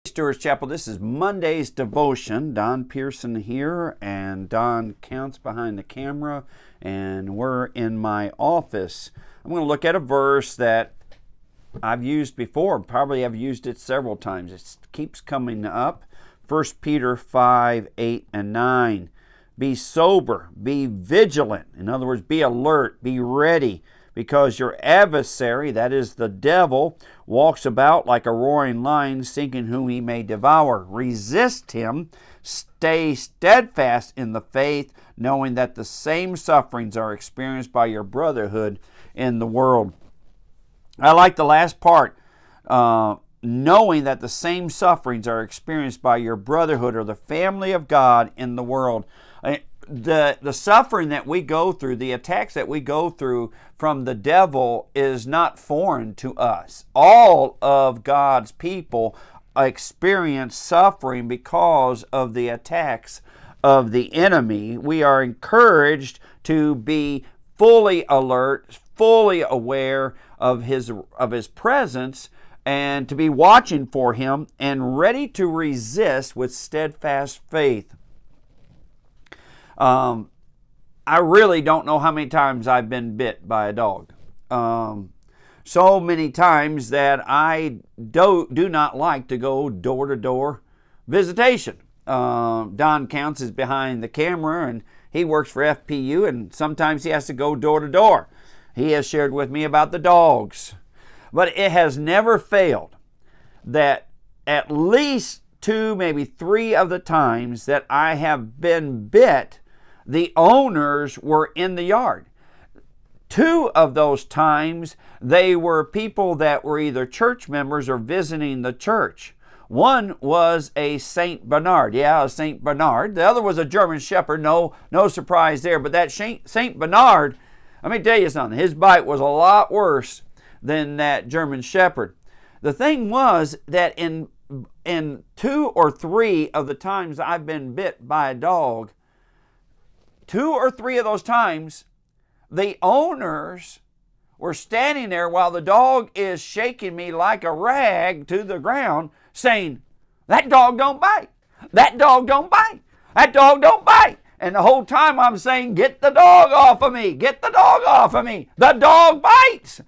Stewart's Chapel. This is Monday's devotion. Fon Pierson here, and Don Counts behind the camera, and we're in my office. I'm going to look at a verse that I've used before. Probably I've used it several times. It keeps coming up. 1 Peter 5, 8, and 9. Be sober, be vigilant. In other words, be alert, be ready, because your adversary, that is the devil, walks about like a roaring lion, seeking whom he may devour. Resist him, stay steadfast in the faith, knowing that the same sufferings are experienced by your brotherhood in the world. I like the last part, knowing that the same sufferings are experienced by your brotherhood or the family of God in the world. The suffering that we go through, the attacks that we go through from the devil is not foreign to us. All of God's people experience suffering because of the attacks of the enemy. We are encouraged to be fully alert, fully aware of his presence, and to be watching for him and ready to resist with steadfast faith. I really don't know how many times I've been bit by a dog. So many times that I do not like to go door-to-door visitation. Don Counts is behind the camera, and he works for FPU, and sometimes he has to go door-to-door. He has shared with me about the dogs. But it has never failed that at least 2, maybe 3 of the times that I have been bit, the owners were in the yard. 2 of those times, they were people that were either church members or visiting the church. One was a St. Bernard. Yeah, a St. Bernard. The other was a German Shepherd. No surprise there. But that St. Bernard, let me tell you something. His bite was a lot worse than that German Shepherd. The thing was that in 2 or 3 of the times I've been bit by a dog, 2 or 3 of those times, the owners were standing there while the dog is shaking me like a rag to the ground, saying, "That dog don't bite. That dog don't bite. That dog don't bite." And the whole time I'm saying, "Get the dog off of me. Get the dog off of me. The dog bites."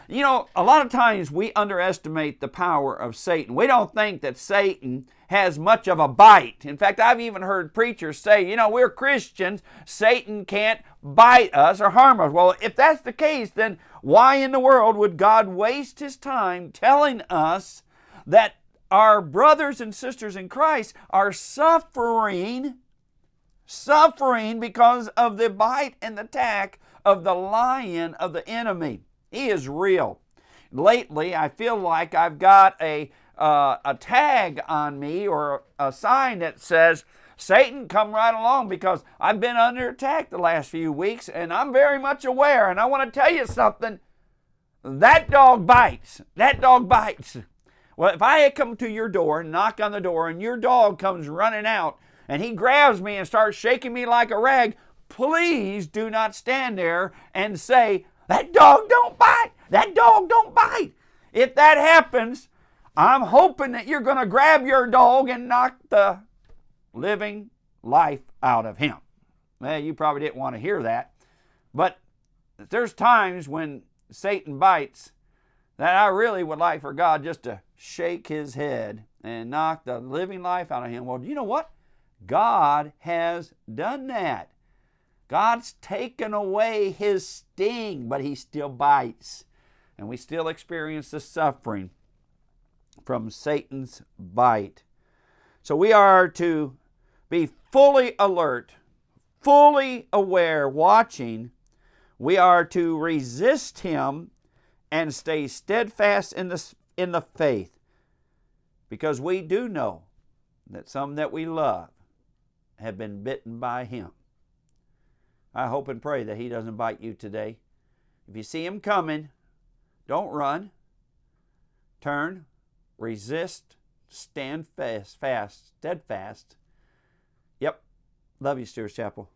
You know, a lot of times we underestimate the power of Satan. We don't think that Satan has much of a bite. In fact, I've even heard preachers say, we're Christians, Satan can't bite us or harm us. Well, if that's the case, then why in the world would God waste his time telling us that our brothers and sisters in Christ are suffering because of the bite and the attack of the lion of the enemy? He is real. Lately, I feel like I've got a tag on me or a sign that says, "Satan, come right along," because I've been under attack the last few weeks, and I'm very much aware. And I want to tell you something. That dog bites. That dog bites. Well, if I had come to your door and knock on the door, and your dog comes running out, and he grabs me and starts shaking me like a rag, please do not stand there and say, "That dog don't bite. That dog don't bite." If that happens, I'm hoping that you're going to grab your dog and knock the living life out of him. Well, you probably didn't want to hear that. But there's times when Satan bites that I really would like for God just to shake his head and knock the living life out of him. Well, you know what? God has done that. God's taken away his sting, but he still bites. And we still experience the suffering from Satan's bite. So we are to be fully alert, fully aware, watching. We are to resist him and stay steadfast in the faith, because we do know that some that we love have been bitten by him. I hope and pray that he doesn't bite you today. If you see him coming, don't run. Turn, resist, stand fast, steadfast. Yep. Love you, Stewart's Chapel.